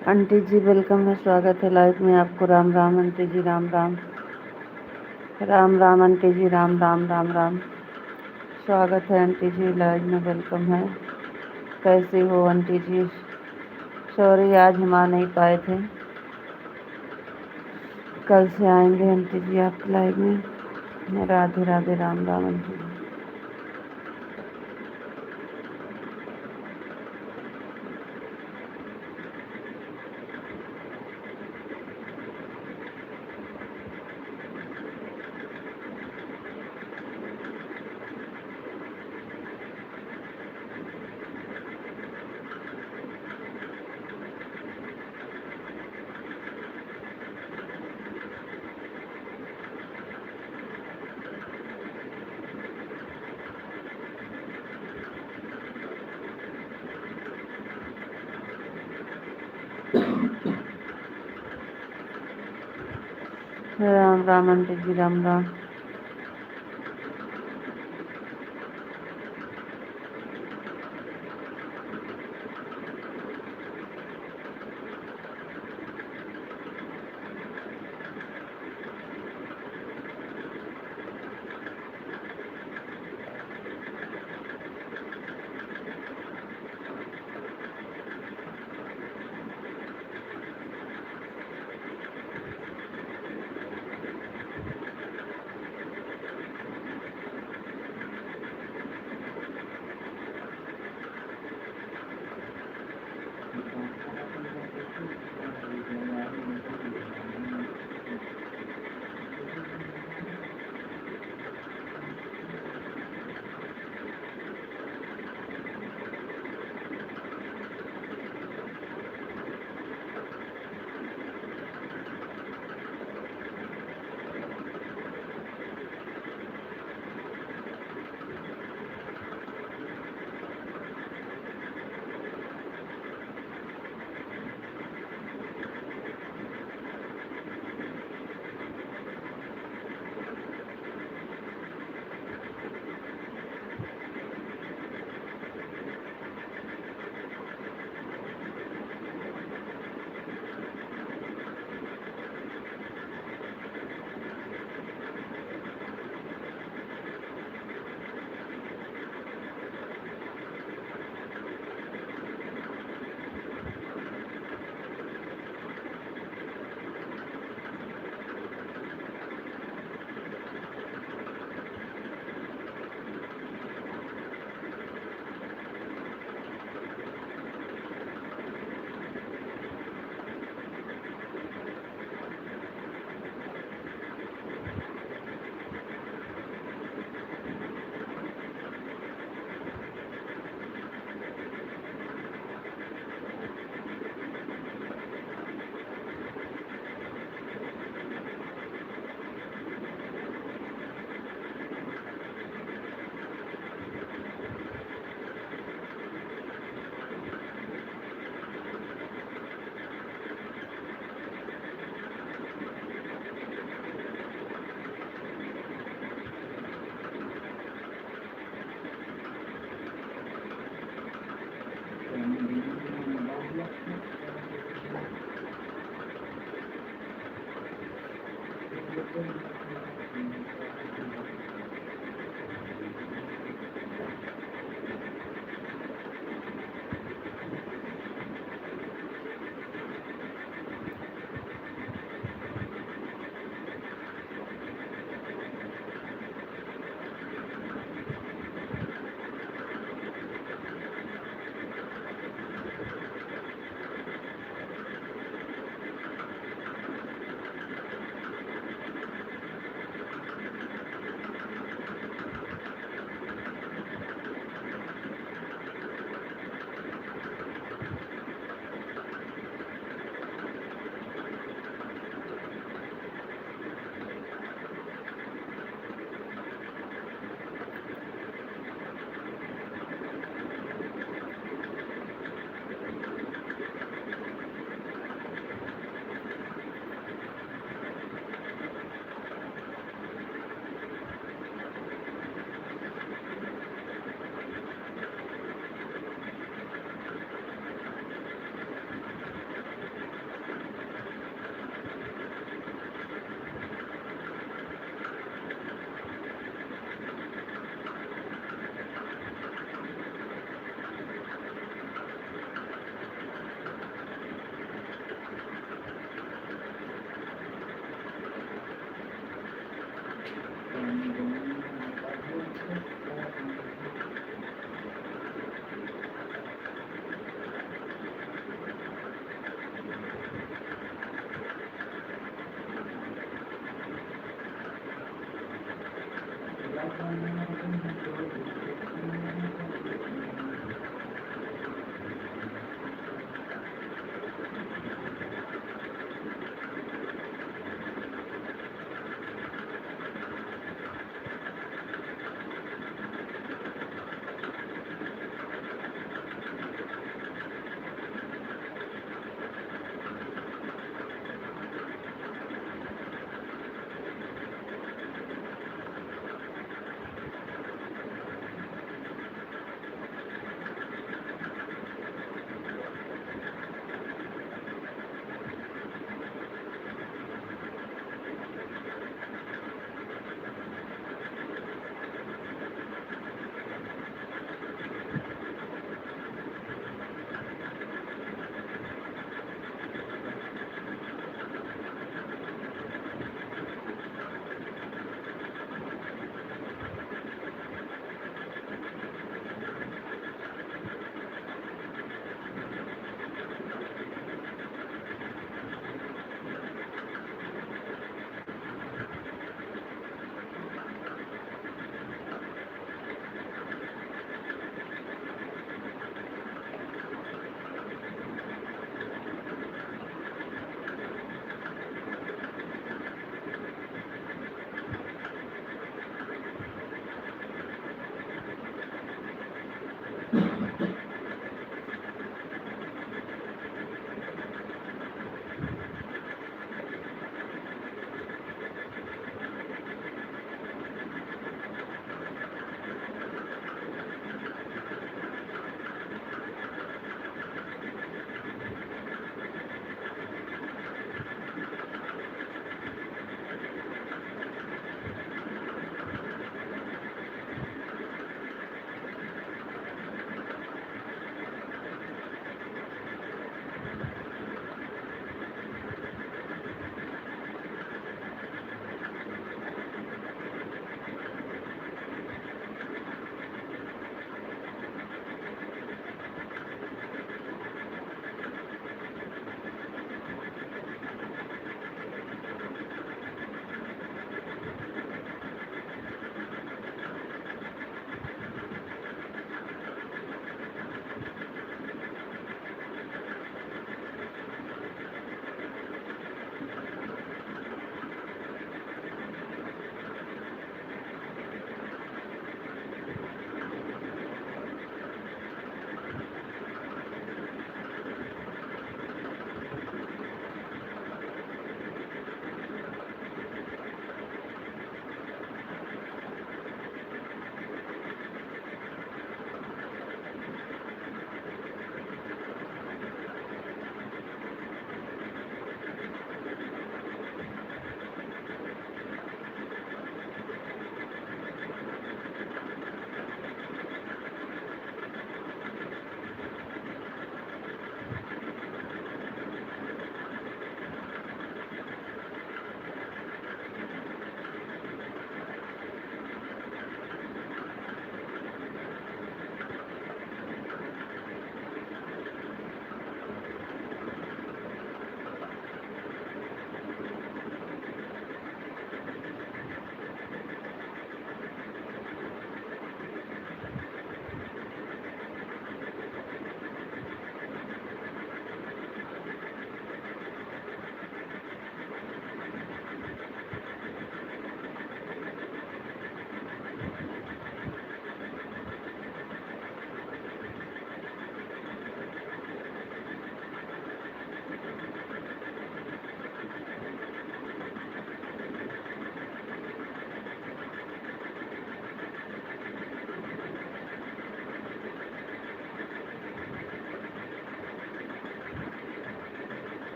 Aunty जी welcome है, स्वागत है लाइव में आपको। राम राम आंटी जी, राम राम। राम राम आंटी जी, राम राम राम राम। स्वागत है आंटी जी, लाइव में वेलकम है। कैसी हो आंटी जी? सॉरी आज हम आ नहीं पाए थे, कल से आएंगे आंटी जी आपके लाइव में। राधे राधे, राम राम आंटी जी। राम राम आंटी जी, राम राम।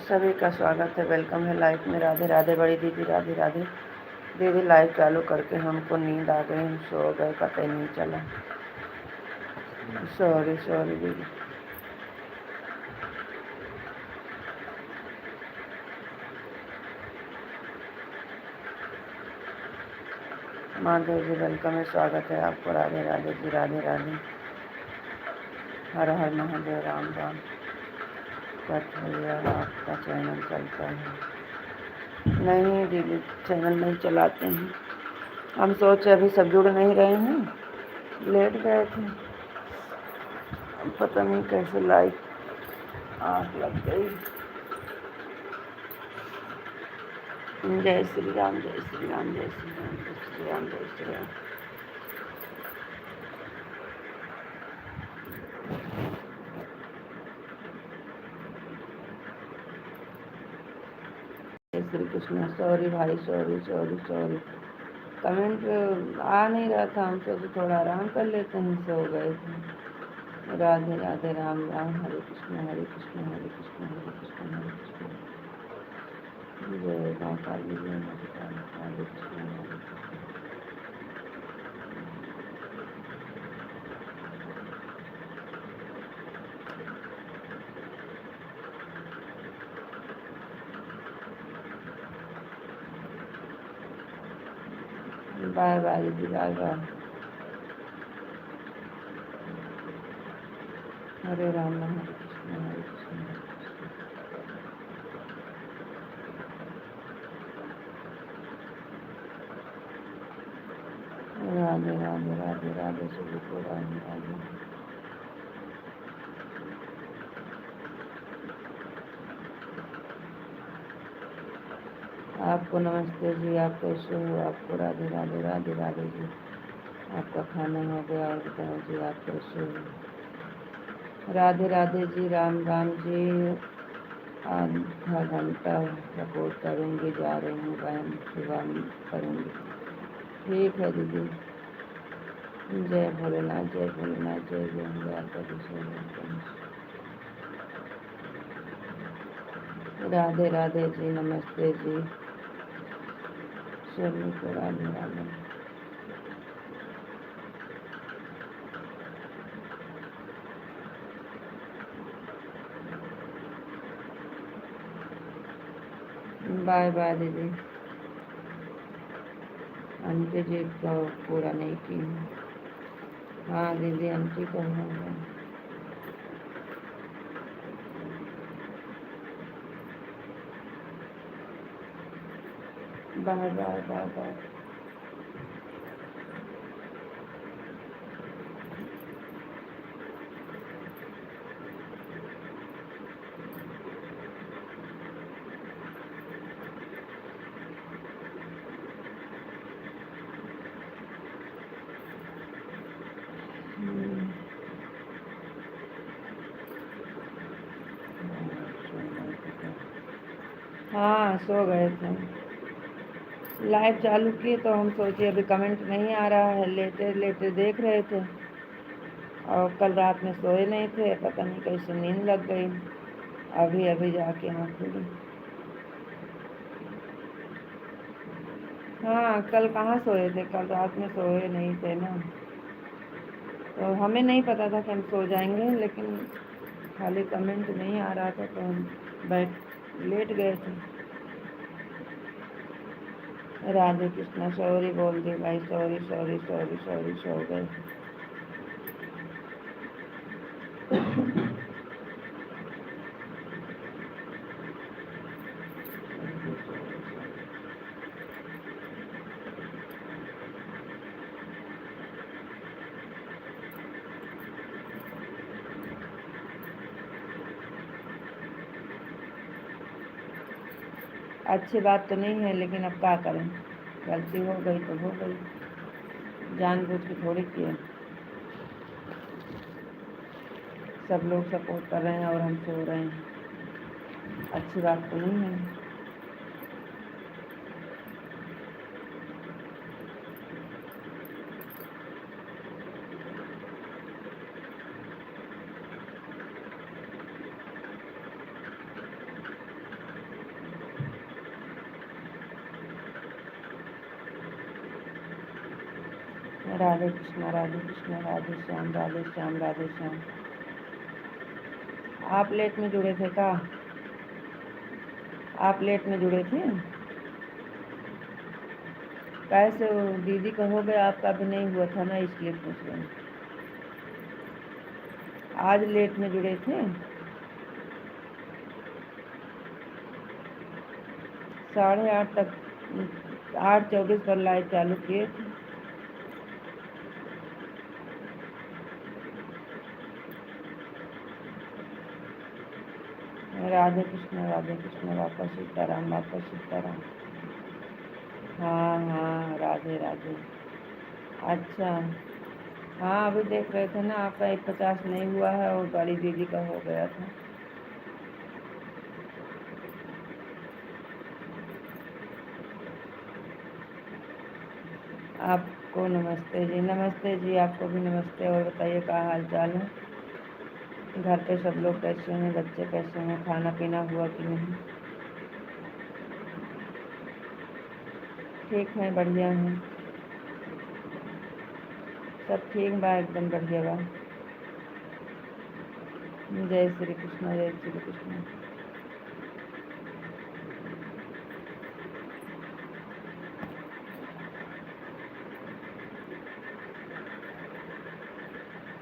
सभी का स्वागत है, वेलकम है लाइफ में। राधे राधे बड़ी दीदी, राधे राधे दीदी। लाइव चालू करके हमको नींद आ गई, हम सो गए, पता ही नहीं चला। सॉरी सॉरी दीदी। महादेव जी वेलकम है, स्वागत है आपको। राधे राधे जी, राधे राधे। हर हर महादेव, राम राम। कट भैया आपका चैनल चलता है? नहीं दीदी, चैनल नहीं चलाते हैं। हम सोचे अभी सब जुड़ नहीं रहे हैं, लेट गए थे, पता नहीं कैसे लाइट आग लग गई। जय श्री राम, जय श्री राम, जय श्री राम, जय श्री राम, जय श्री राम। जय श्री कृष्ण। सॉरी भाई, सॉरी सॉरी सॉरी। कमेंट आ नहीं रहा था, हम सोचे थोड़ा आराम कर लेते हैं, सो गए थे। राधे राधे, राम राम, हरे कृष्ण हरे कृष्ण, हरे कृष्ण हरे कृष्ण, हरे कृष्ण। जय माँ काली, जय माँ काली, हरे कृष्ण हरे कृष्ण। बाय बाय दीदी, बाय बाय। हरे राम हरे कृष्ण हरे कृष्ण। राधे राधे, राधे राधे, सभी को राधे राधे। आपको नमस्ते जी, आप कैसे हो? आपको राधे राधे, राधे राधे जी। आपका खाना हो गया? और बताओ जी, आप कैसे हो? राधे राधे जी, राम राम जी। आधा घंटा सपोर्ट करूँगी, जा रही हूँ बहन, सुबह करूँगी। ठीक है दीदी। जय भोलेनाथ, जय भोलेनाथ, जय जय राधे राधे जी, नमस्ते जी, सभी को राधे राधे। बाय बाय दीदी। आंटी जी तो पूरा नहीं की। हाँ दीदी, आंटी को हो गया। Bye bye, bye bye. हाँ सो गए थे। लाइव चालू की तो हम सोचे अभी कमेंट नहीं आ रहा है, लेटे लेटे देख रहे थे। और कल रात में सोए नहीं थे, पता नहीं कैसे नींद लग गई, अभी अभी जाके आँख खुली। हाँ कल कहाँ सोए थे, कल रात में सोए नहीं थे ना, तो हमें नहीं पता था कि हम सो जाएंगे, लेकिन खाली कमेंट नहीं आ रहा था तो हम लेट गए थे। राधे कृष्णा, सॉरी बोल दी भाई, सॉरी सॉरी सॉरी सॉरी, सो गए। अच्छी बात तो नहीं है, लेकिन अब क्या करें, गलती हो गई तो हो गई, जानबूझ के थोड़ी किए। सब लोग सपोर्ट कर रहे हैं और हम सो रहे हैं। अच्छी बात तो नहीं है। राधे कृष्णा राधे कृष्णा, राधे श्याम राधे श्याम राधे श्याम। आप लेट में जुड़े थे क्या? आप लेट में जुड़े थे? कैसे वो दीदी का हो गया, आपका भी नहीं हुआ था ना, इसलिए पूछ रहे हैं। आज लेट में जुड़े थे? 8:30 तक, 8:24 पर लाइव चालू किए थे। राधे कृष्ण, वापस सीताराम, वापस सीताराम। हाँ हाँ, राधे राधे। अच्छा, हाँ अभी देख रहे थे ना, आपका 150 नहीं हुआ है और बड़ी दीदी का हो गया था। आपको नमस्ते जी, नमस्ते जी, आपको भी नमस्ते। और बताइए क्या हाल चाल है? घर पे सब लोग कैसे हैं? बच्चे कैसे हैं? खाना पीना हुआ कि नहीं? ठीक है, बढ़िया है, सब ठीक बा, एकदम बढ़िया बा। जय श्री कृष्ण, जय श्री कृष्ण।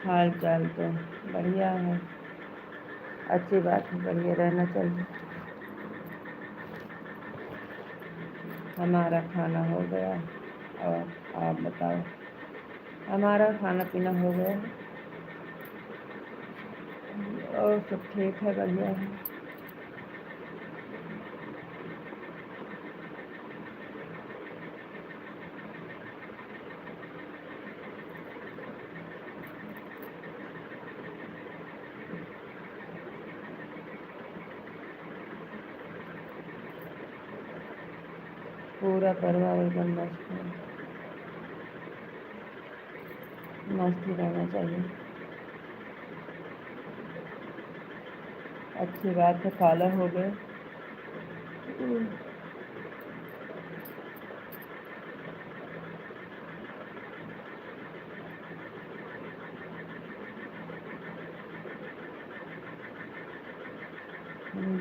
हाल चाल तो बढ़िया है, अच्छी बात है, बढ़िया रहना चाहिए। हमारा खाना हो गया और आप बताओ? हमारा खाना पीना हो गया और सब ठीक है, बढ़िया है। पूरा परिवार एकदम मस्त है, मस्त ही रहना चाहिए। अच्छी बात है, खाला हो गए।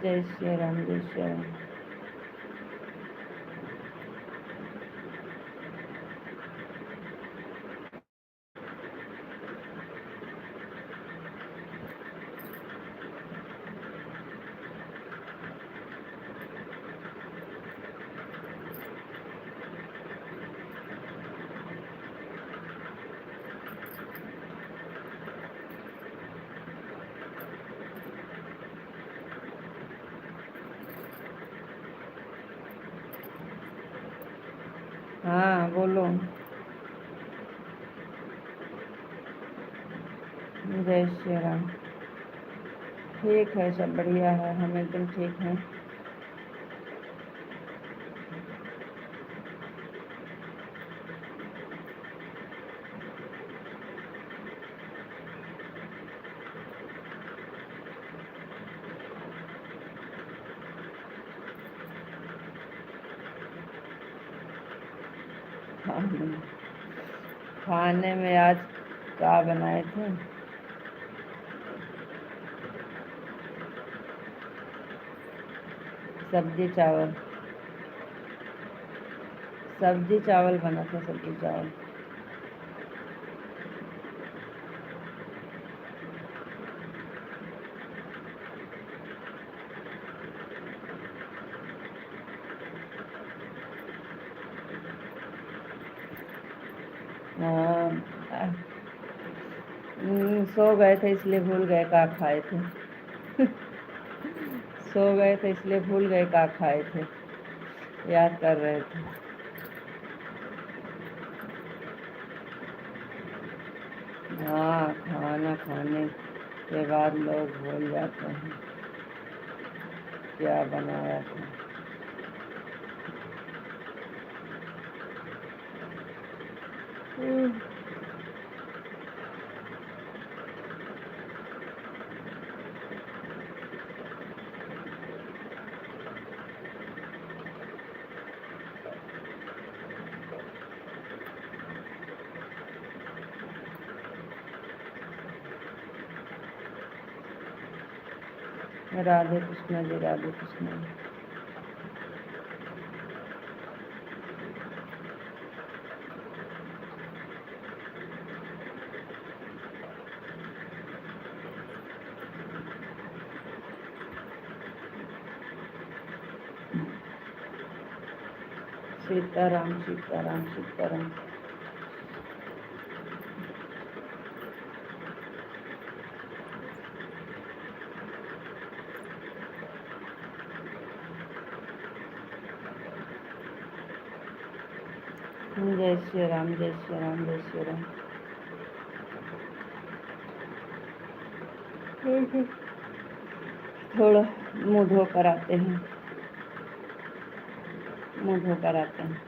जय श्री राम, जय श्री राम। हाँ बोलो। जय श्री राम। ठीक है, सब बढ़िया है, हम एकदम ठीक हैं। खाने में आज क्या बनाए थे? सब्जी चावल, सब्जी चावल बना था, सब्जी चावल। हाँ, सो गए थे इसलिए भूल गए क्या खाए थे। सो गए थे इसलिए भूल गए क्या खाए थे, याद कर रहे थे। हाँ, खाना खाने के बाद लोग भूल जाते हैं क्या बनाया था। राधे कृष्णा जी, राधे कृष्णा जी। सीताराम सीताराम सीताराम। जय श्री राम, जय श्री राम, जय श्री राम। थोड़ा मुँह धोकर आते हैं, मुँह धोकर आते हैं।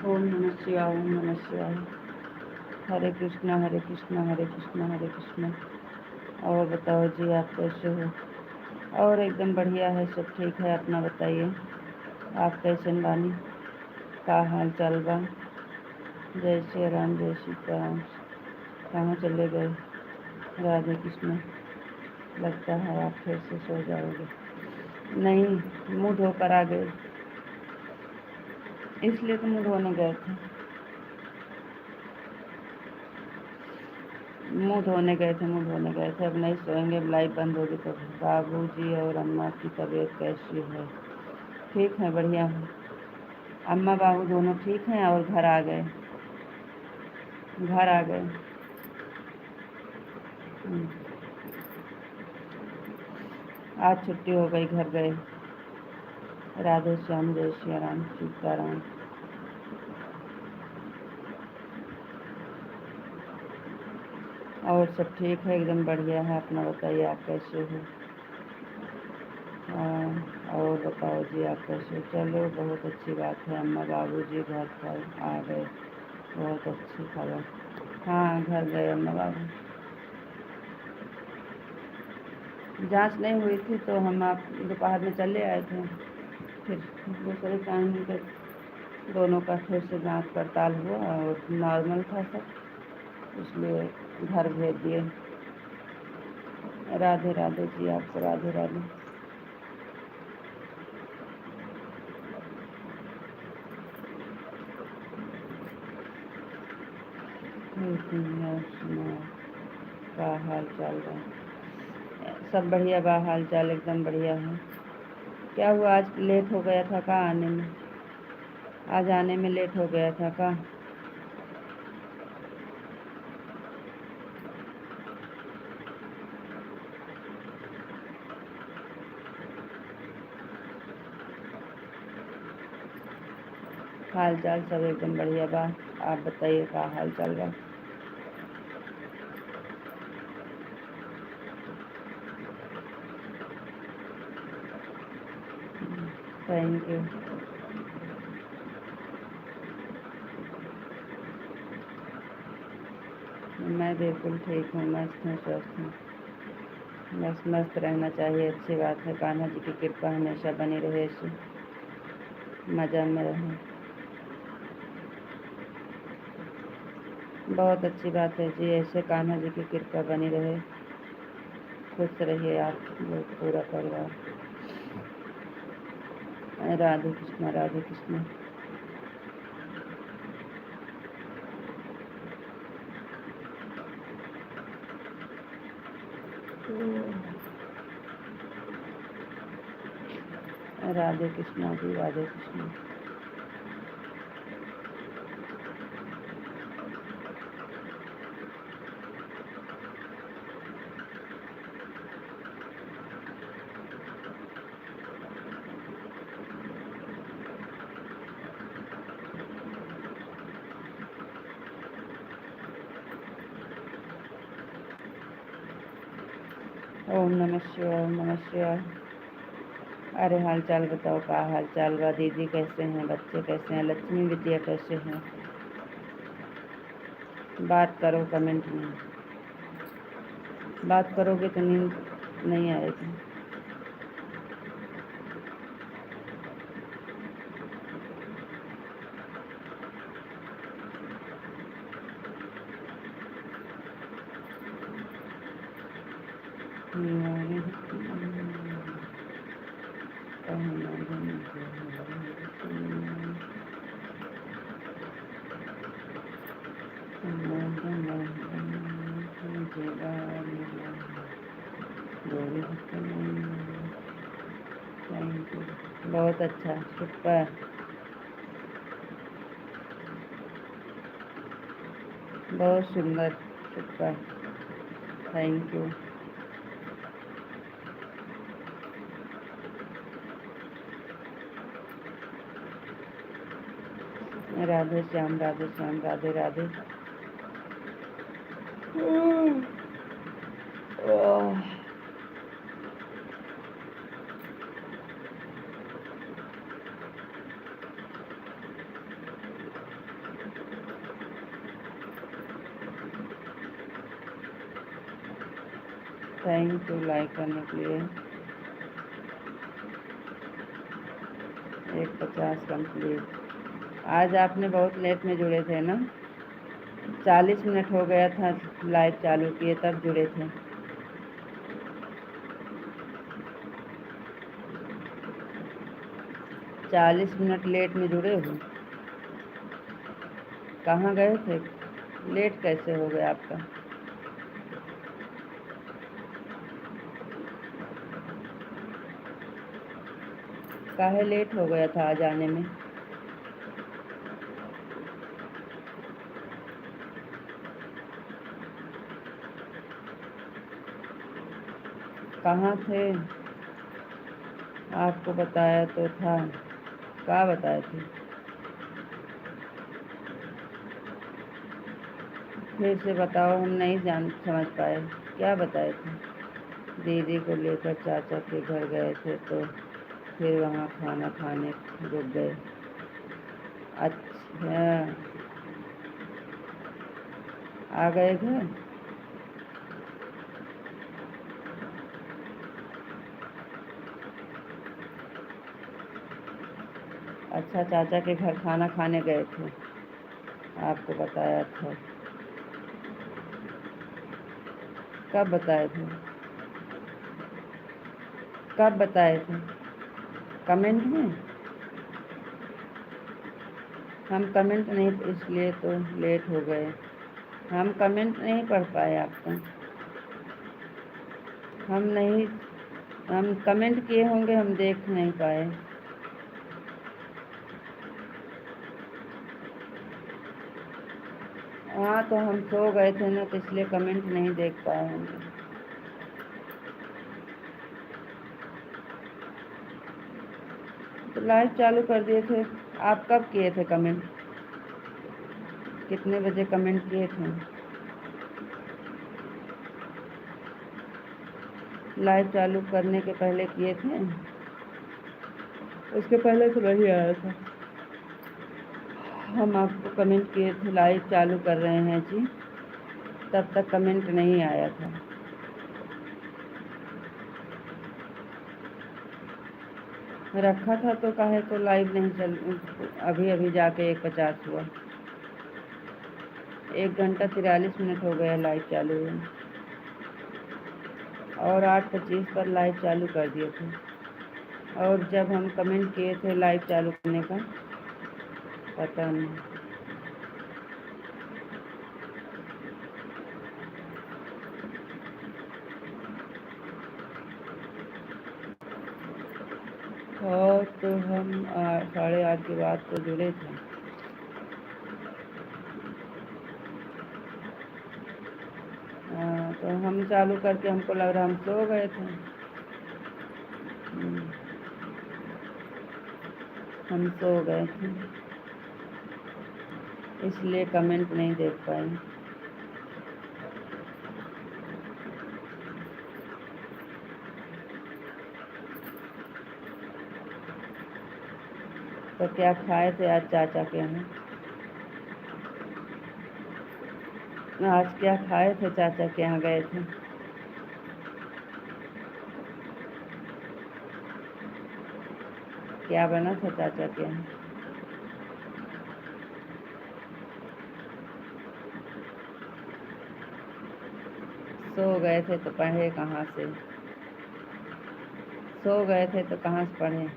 ओम नमः शिवाय, ओम नमः शिवाय। हरे कृष्णा हरे कृष्णा हरे कृष्णा हरे कृष्णा। और बताओ जी, आप कैसे हो? और एकदम बढ़िया है, सब ठीक है। अपना बताइए, आप कैसे बानी? का हाल चाल बा? जय श्री राम, जय सीताराम। कहाँ चले गए? राधे कृष्ण। लगता है आप फिर से सो जाओगे। नहीं, मुँह धोकर आ गए, इसलिए तो मुँह धोने गए थे। मुँह धोने गए थे, मुँह धोने गए थे। अब नहीं सोएंगे, लाइट बंद होगी तो। बाबूजी और अम्मा की तबीयत कैसी है? ठीक है, बढ़िया है। अम्मा बाबू दोनों ठीक हैं और घर आ गए, घर आ गए। आज छुट्टी हो गई, घर गए। राधे श्याम, जय श्री राम, सीताराम। और सब ठीक है, एकदम बढ़िया है। अपना बताइए, आप कैसे हो? हाँ, और बताओ जी, आप कैसे हो? चलो, बहुत अच्छी बात है। अम्मा बाबू जी घर पर आ गए, बहुत अच्छी खबर। हाँ, घर गए अम्मा बाबू। जांच नहीं हुई थी तो हम आप दोपहर में चले आए थे। फिर दूसरे टाइम पे दोनों का फिर से जांच पड़ताल हुआ और नॉर्मल था सब, इसलिए घर भेज दिए। राधे राधे जी, आपको राधे राधे। सुना, का हाल चाल है? सब बढ़िया बा, हाल चाल एकदम बढ़िया है। क्या हुआ, आज लेट हो गया था का आने में? आज आने में लेट हो गया था का? हाल चाल सब एकदम बढ़िया बा। आप बताइए, का हाल चाल बा? Thank you. मैं बिल्कुल ठीक हूँ, मस्त हूँ, स्वस्थ हूँ। बस मस्त रहना चाहिए, अच्छी बात है। कान्हा जी की कृपा हमेशा बनी रहे, ऐसे मज़ा में रहे। बहुत अच्छी बात है जी, ऐसे कान्हा जी की कृपा बनी रहे। खुश रहिए आप लोग, पूरा परिवार। राधे कृष्णा, राधे कृष्णा। राधे कृष्णा जी, राधे कृष्णा। ओम नमः शिवाय, ओम नमः शिवाय। अरे हाल चाल बताओ, का हाल चाल बा? दीदी कैसे हैं? बच्चे कैसे हैं? लक्ष्मी विद्या कैसे हैं? बात करो कमेंट में। बात करोगे तो नींद नहीं आएगी। बहुत अच्छा, सुपर, बहुत सुंदर, super, thank you. Radhe Shyam, Radhe Shyam, Radhe Radhe. Thank you like करने के लिए। 150 कंप्लीट। आज आपने बहुत लेट में जुड़े थे ना? 40 मिनट हो गया था लाइव चालू किए, तब जुड़े थे। 40 मिनट लेट में जुड़े हो। कहाँ गए थे? लेट कैसे हो गया आपका? काहे लेट हो गया था आज आने में? कहाँ थे? आपको बताया तो था। क्या बताए थे? फिर से बताओ, हम नहीं जान समझ पाए। क्या बताए थे? दीदी को लेकर चाचा के घर गए थे तो फिर वहाँ खाना खाने रुक गए। अच्छा, आ गए घर। अच्छा, चाचा के घर खाना खाने गए थे। आपको बताया था। कब बताए थे? कब बताए थे? कमेंट में? हम कमेंट नहीं, इसलिए तो लेट हो गए। हम कमेंट नहीं पढ़ पाए आपका। हम नहीं, हम कमेंट किए होंगे, हम देख नहीं पाए। हाँ, तो हम सो गए थे ना, तो इसलिए कमेंट नहीं देख पाए होंगे। तो लाइव चालू कर दिए थे। आप कब किए थे कमेंट? कितने बजे कमेंट किए थे? लाइव चालू करने के पहले किए थे? उसके पहले तो वही आया था। हम आपको कमेंट किए थे लाइव चालू कर रहे हैं जी, तब तक कमेंट नहीं आया था। रखा था तो काहे को लाइव नहीं चल। अभी अभी जाके 1:50 हुआ। 1 घंटा 43 मिनट हो गया लाइव चालू हुए। और 8:25 पर लाइव चालू कर दिए थे। और जब हम कमेंट किए थे लाइव चालू करने का, पता नहीं। और तो हम 8:30 के बाद तो जुड़े थे। तो हम चालू करके हमको लग रहा हम सो गए थे। हम सो गए थे, इसलिए कमेंट नहीं देख पाए। तो क्या खाए थे आज चाचा के यहाँ? आज क्या खाए थे? चाचा के यहाँ गए थे। क्या बना था चाचा के यहाँ? सो गए थे तो पढ़े कहाँ से? सो गए थे तो कहाँ से पढ़े?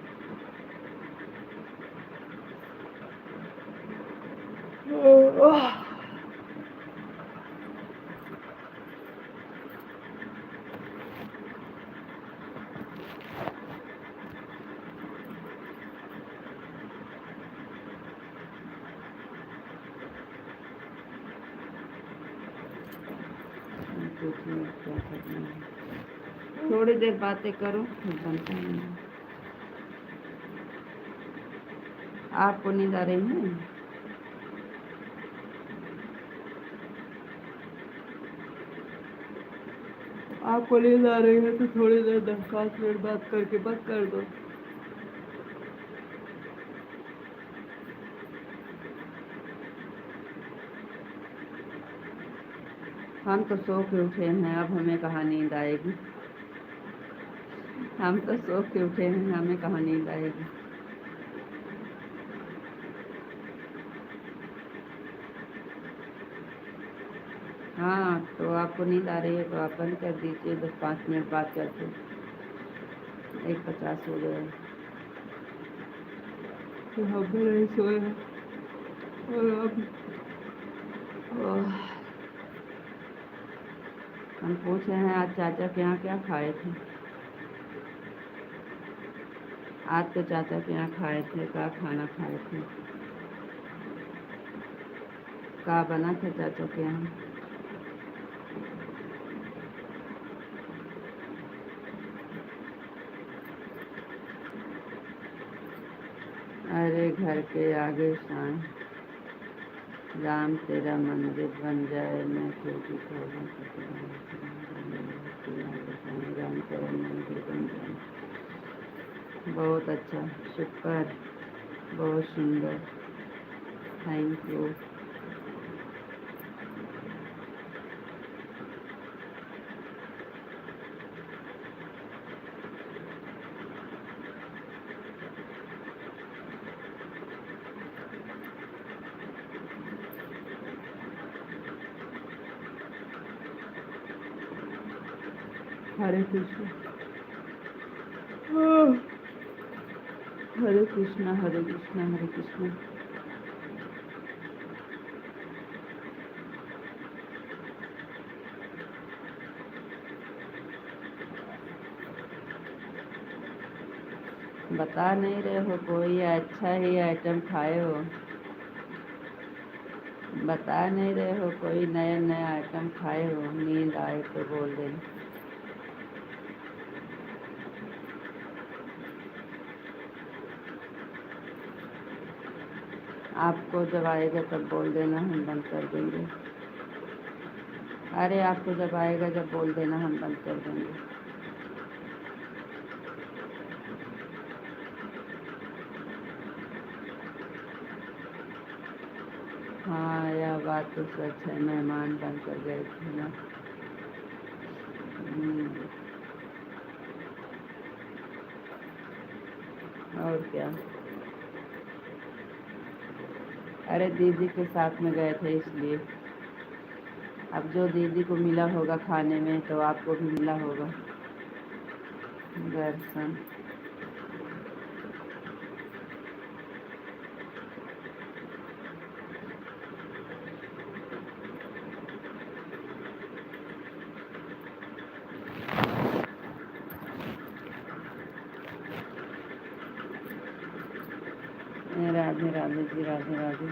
क्या करना है? थोड़ी देर बातें करो, फिर बनता नहीं। आपको नींद आ रही है? आपको नींद आ रही है तो थोड़ी देर 10-5 मिनट बात करके बंद कर दो। हम तो सो के उठे हैं, अब हमें कहाँ नींद आएगी। हम तो सो के उठे हैं, हमें कहाँ नींद आएगी। हाँ, तो आपको नींद आ रही है तो आप बंद कर दीजिए। 10-5 मिनट बात करके 1:50 हो गया। तो हम भी नहीं सोए हैं। और अब हम पूछ रहे हैं आज चाचा के यहाँ क्या खाए थे? आज तो चाचा के यहाँ खाए थे, क्या खाना खाए थे? क्या बना था चाचा के यहाँ? मेरे घर के आगे साईं राम तेरा मंदिर बन जाए, मैं खिड़की खोलूं तो राम तेरा मंदिर बन जाए। बहुत अच्छा, शुक्र, बहुत सुंदर, थैंक यू। हरे कृष्ण, हरे कृष्णा, हरे कृष्णा, हरे कृष्णा। बता नहीं रहे हो कोई अच्छा ही आइटम खाए हो। बता नहीं रहे हो कोई नया नया आइटम खाए हो। नींद आए तो बोल दे। आपको जब आएगा तब बोल देना, हम बंद कर देंगे। अरे आपको जब आएगा जब बोल देना, हम बंद कर देंगे। हाँ, यह बात तो सच है, मेहमान बन कर गए थे ना। और क्या। अरे दीदी के साथ में गए थे इसलिए। अब जो दीदी को मिला होगा खाने में तो आपको भी मिला होगा दर्शन। राधे राधे जी, राधे राधे।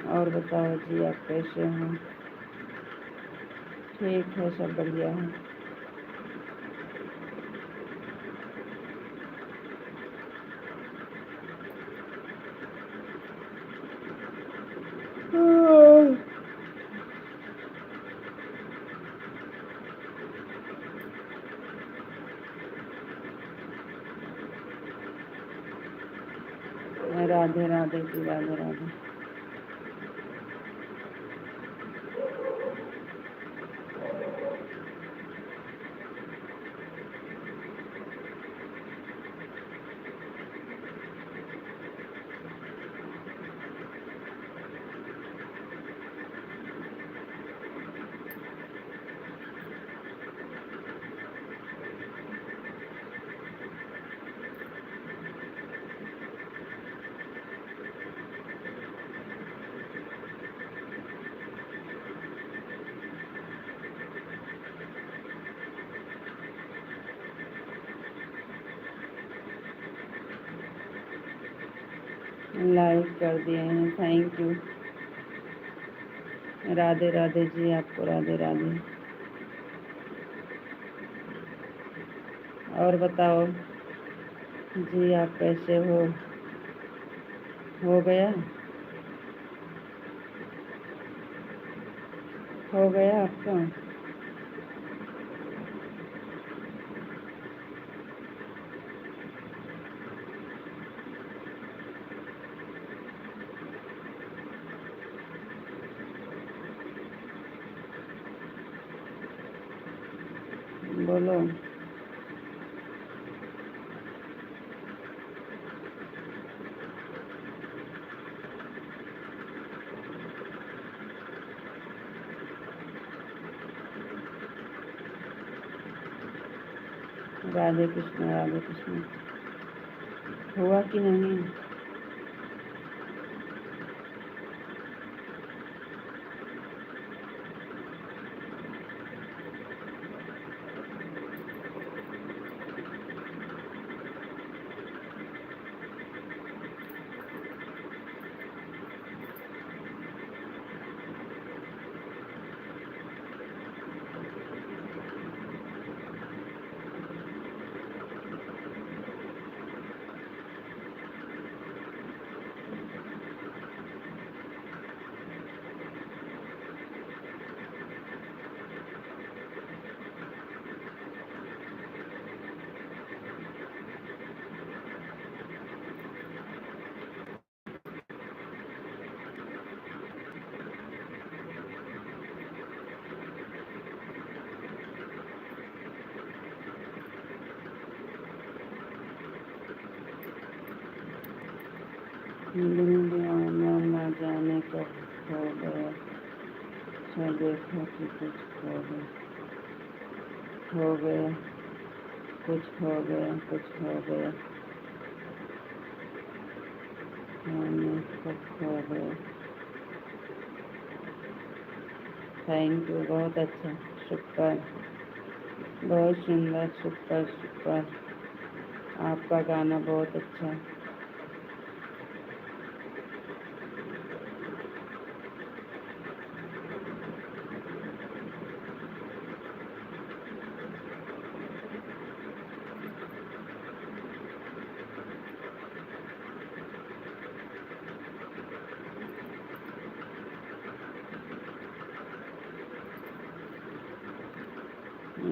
और बताओ जी, आप कैसे हैं? ठीक है, सब बढ़िया है। राधे राधे जी, राधे राधे। लाइक कर दिए हैं, थैंक यू। राधे राधे जी, आपको राधे राधे। और बताओ जी, आप कैसे हो? हो गया? हो गया आपका? बोलो। राधे कृष्ण राधे कृष्ण। हुआ कि नहीं? दुनिया में न जाने कब हो गया, सब देखो कि कुछ हो गया, कुछ हो गया, कुछ हो गया, मैंने कब हो गया। थैंक यू, बहुत अच्छा, शुक्र, बहुत सुंदर, शुक्र शुक्र। आपका गाना बहुत अच्छा।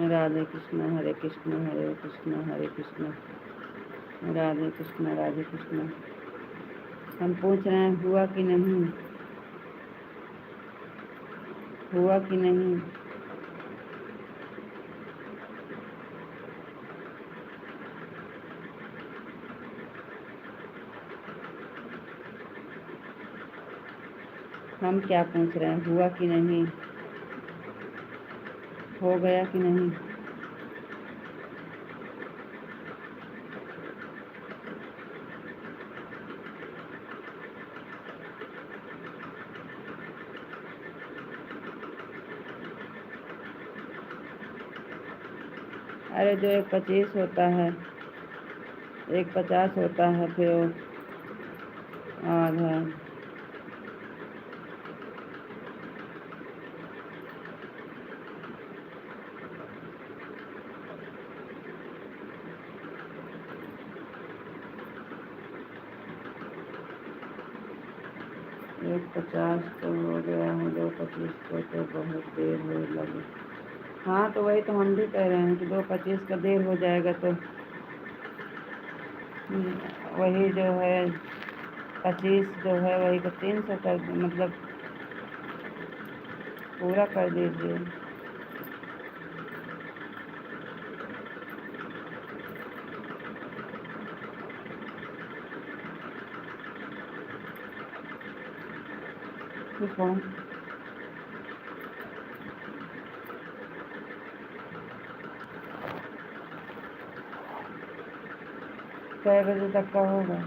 राधे कृष्ण हरे कृष्ण हरे कृष्ण हरे कृष्ण राधे कृष्ण राधे कृष्ण। हम पूछ रहे हैं हुआ कि नहीं, हुआ कि नहीं? हम क्या पूछ रहे हैं, हुआ कि नहीं, हो गया कि नहीं? अरे जो 1:25 होता है, 1:50 होता है, फिर वो आधा 1:50 तो हो गया है, 2:25 को तो बहुत देर हो लगी। हाँ तो वही तो हम भी कह रहे हैं कि 2:25 का देर हो जाएगा तो वही जो है 25 जो है वही को 300 कर, मतलब पूरा कर दीजिए। ठीक है, कै बजे तक का होगा?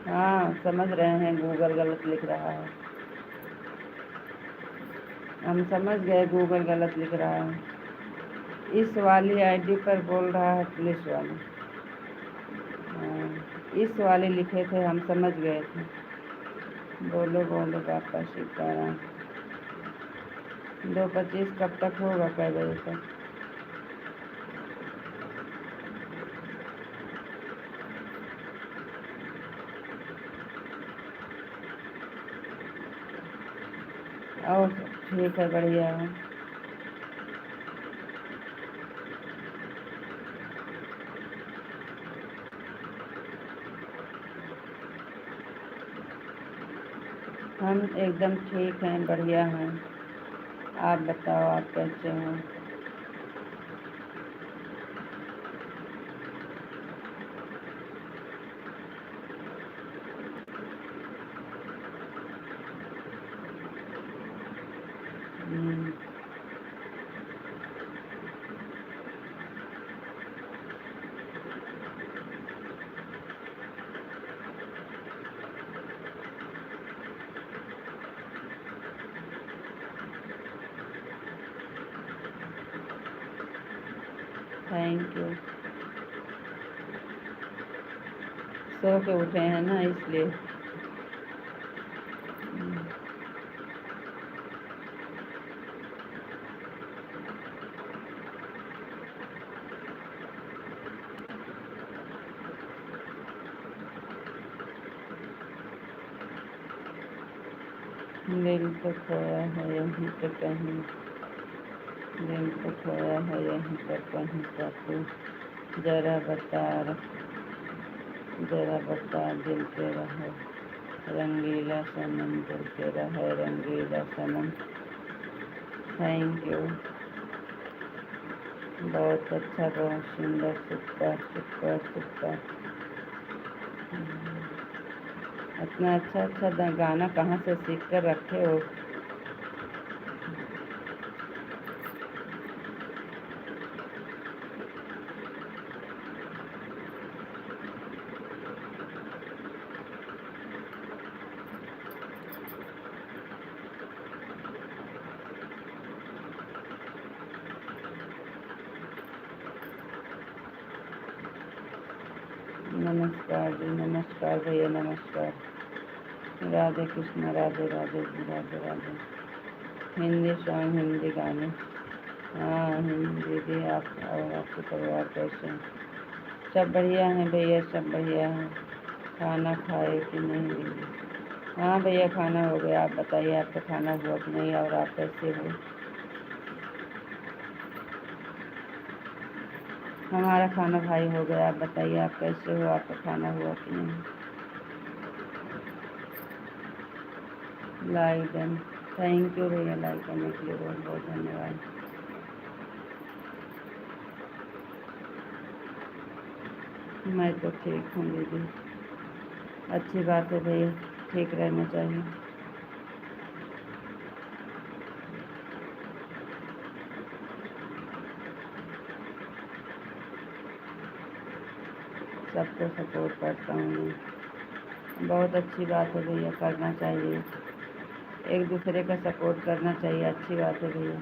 हाँ समझ रहे हैं, गूगल गलत लिख रहा है। हम समझ गए, गूगल गलत लिख रहा है। इस वाली आईडी पर बोल रहा है पुलिस वाले। हाँ, इस वाले लिखे थे, हम समझ गए थे। बोलो बोलो बापा सीताराम। 2:25 कब तक होगा, कै बजे तक? और ठीक है, बढ़िया है। हम एकदम ठीक हैं, बढ़िया हैं। आप बताओ, आप कैसे हो? Thank you. सो के उठे हैं ना, इसलिए। दिल तो खोया है यहीं पे कहीं, दिल तो खोया है यहीं पर कहीं का तू जरा बता, जरा बता दिल तेरा है रंगीला सनम, दिल तेरा है रंगीला सनम। Thank you. बहुत अच्छा, बहुत सुंदर, सुपर सुपर सुपर। इतना अच्छा अच्छा गाना कहाँ से सीख कर रखे हो? नमस्कार जी, नमस्कार भैया, नमस्कार। राधे कृष्ण, राधे राधे जी, राधे राधे। हिंदी सॉन्ग, हिंदी गाने। हाँ हिंदी भी। आप और आपके परिवार कैसे हैं? सब बढ़िया हैं भैया, सब बढ़िया हैं। खाना खाए कि नहीं दीदी? हाँ भैया, खाना हो गया। आप बताइए, आपका खाना हुआ कि नहीं, और आप कैसे हो? हमारा खाना भाई हो गया। आप बताइए, आप कैसे हो, आपका खाना हुआ कि नहीं? Like done. थैंक यू भैया, लाइक करने के लिए बहुत बहुत धन्यवाद। मैं तो ठीक हूँ दीदी। अच्छी बात है भैया, ठीक रहना चाहिए। सबको सपोर्ट करता हूँ मैं। बहुत अच्छी बात है भैया, करना चाहिए। एक दूसरे का सपोर्ट करना चाहिए, अच्छी बात है भैया।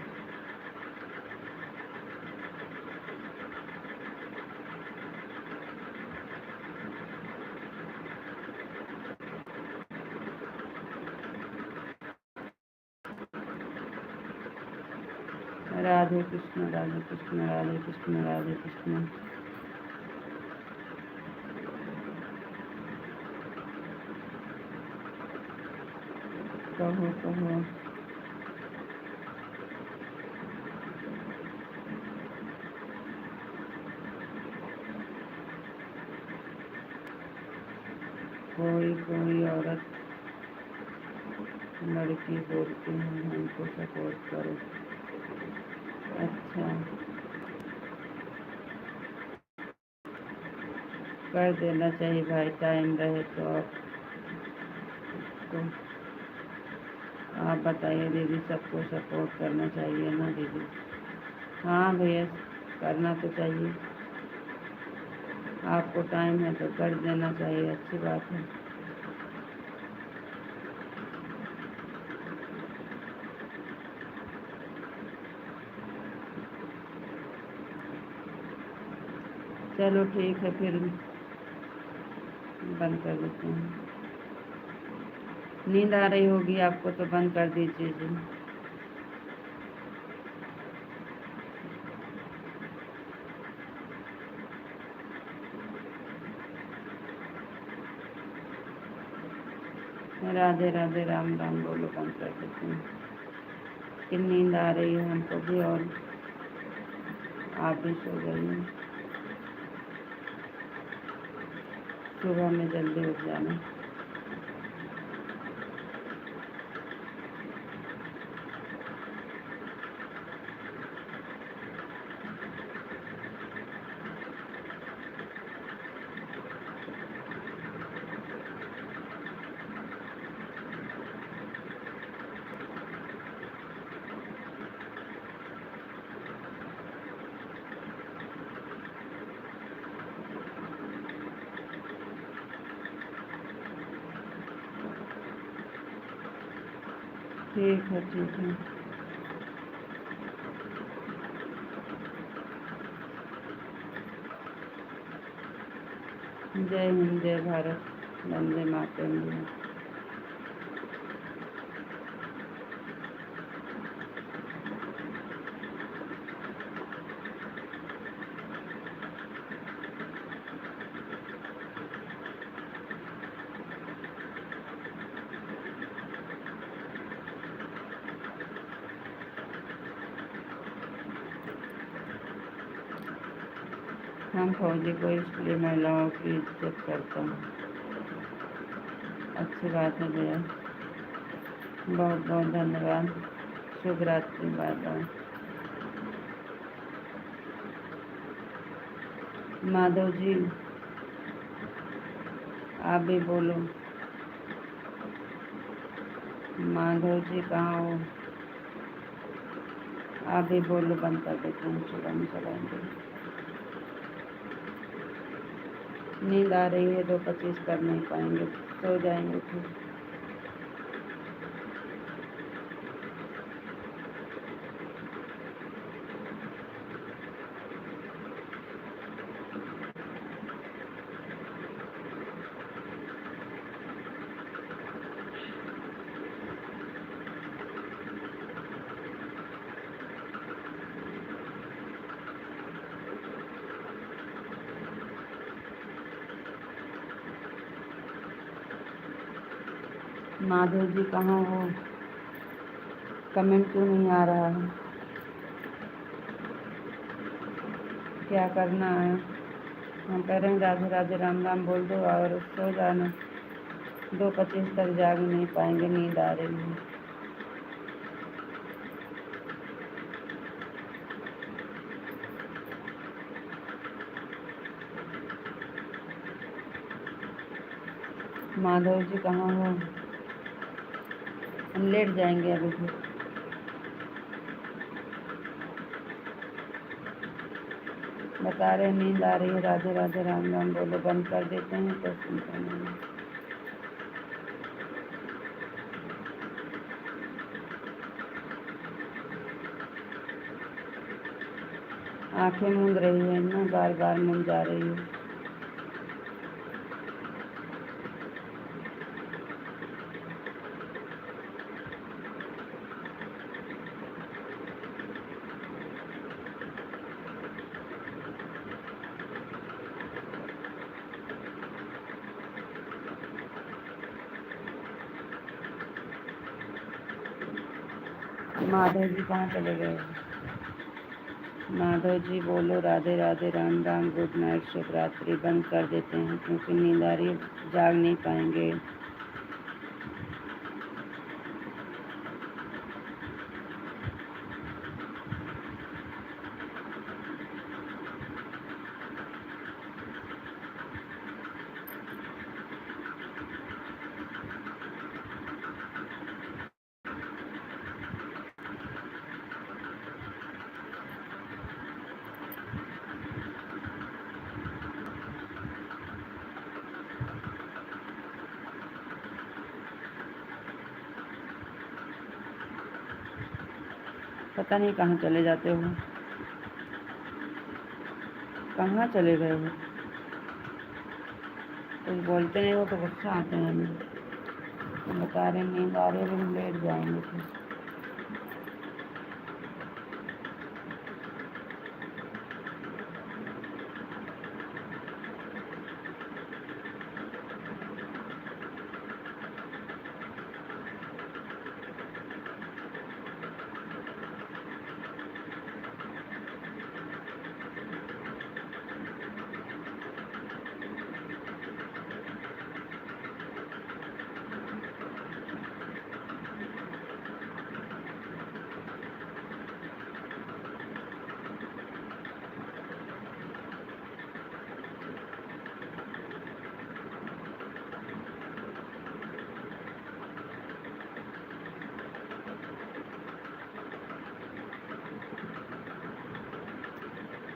राधे कृष्ण, राधे कृष्ण, राधे कृष्ण, राधे कृष्ण। कहो कहो। कोई कोई औरत लड़की बोलती है हमको सपोर्ट करो। अच्छा, कर देना चाहिए भाई, टाइम रहे तो। आपको, आप बताइए दीदी, सबको सपोर्ट करना चाहिए ना दीदी? हाँ भैया, करना तो चाहिए। आपको टाइम है तो कर देना चाहिए, अच्छी बात है। चलो ठीक है, फिर बंद कर देते हैं। नींद आ रही होगी आपको तो बंद कर दीजिए जी। राधे राधे राम राम बोलो बंद कर देते हैं कि नींद आ रही है हमको भी और आप भी सो गई हैं। सुबह में जल्दी उठ जाना। ठीक है ठीक है। जय हिंद जय भारत वंदे मातरम। हम फौजी को इसलिए महिलाओं की इज्जत करता हूँ। अच्छी बात है भैया, बहुत बहुत धन्यवाद। शुभ रात्रि, बाय बाय। माधव जी आप भी बोलो। माधव जी कहाँ हो? आप भी बोलो, बंद कर देते हैं, सुबह में चलाएंगे। नींद आ रही है, 2:25 कर नहीं पाएंगे, सो जाएंगे फिर। माधव जी कहाँ हो? कमेंट क्यों नहीं आ रहा है? क्या करना है? हम कह रहे हैं राधे राधे राम राम बोल दो और सो जाना। 2:25 तक जाग नहीं पाएंगे, नींद आ रही है। माधव जी कहाँ हो? हम लेट जाएंगे अभी फिर। बता रहे नींद आ रही है, राधे राधे राम राम बोलो, बंद कर देते हैं तो सुनते नहीं। आंखें मूंद रही है ना, बार बार मूंद जा रही है। माधव जी कहाँ चले गए? माधव जी बोलो राधे राधे राम राम, गुड नाइट, शुभ रात्रि, बंद कर देते हैं क्योंकि नींद आ रही है, जाग नहीं पाएंगे। पता नहीं कहाँ चले जाते हो, कहाँ चले गए हो? कुछ बोलते नहीं हो तो गुस्सा आते हैं हमें। बता रहे नींद आ रही है, हम लेट जाएंगे फिर।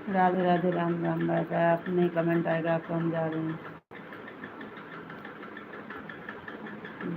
Radhe Radhe, Ram Ram, bye bye. आप नहीं कमेंट आएगा आपको हम जा रहे हैं।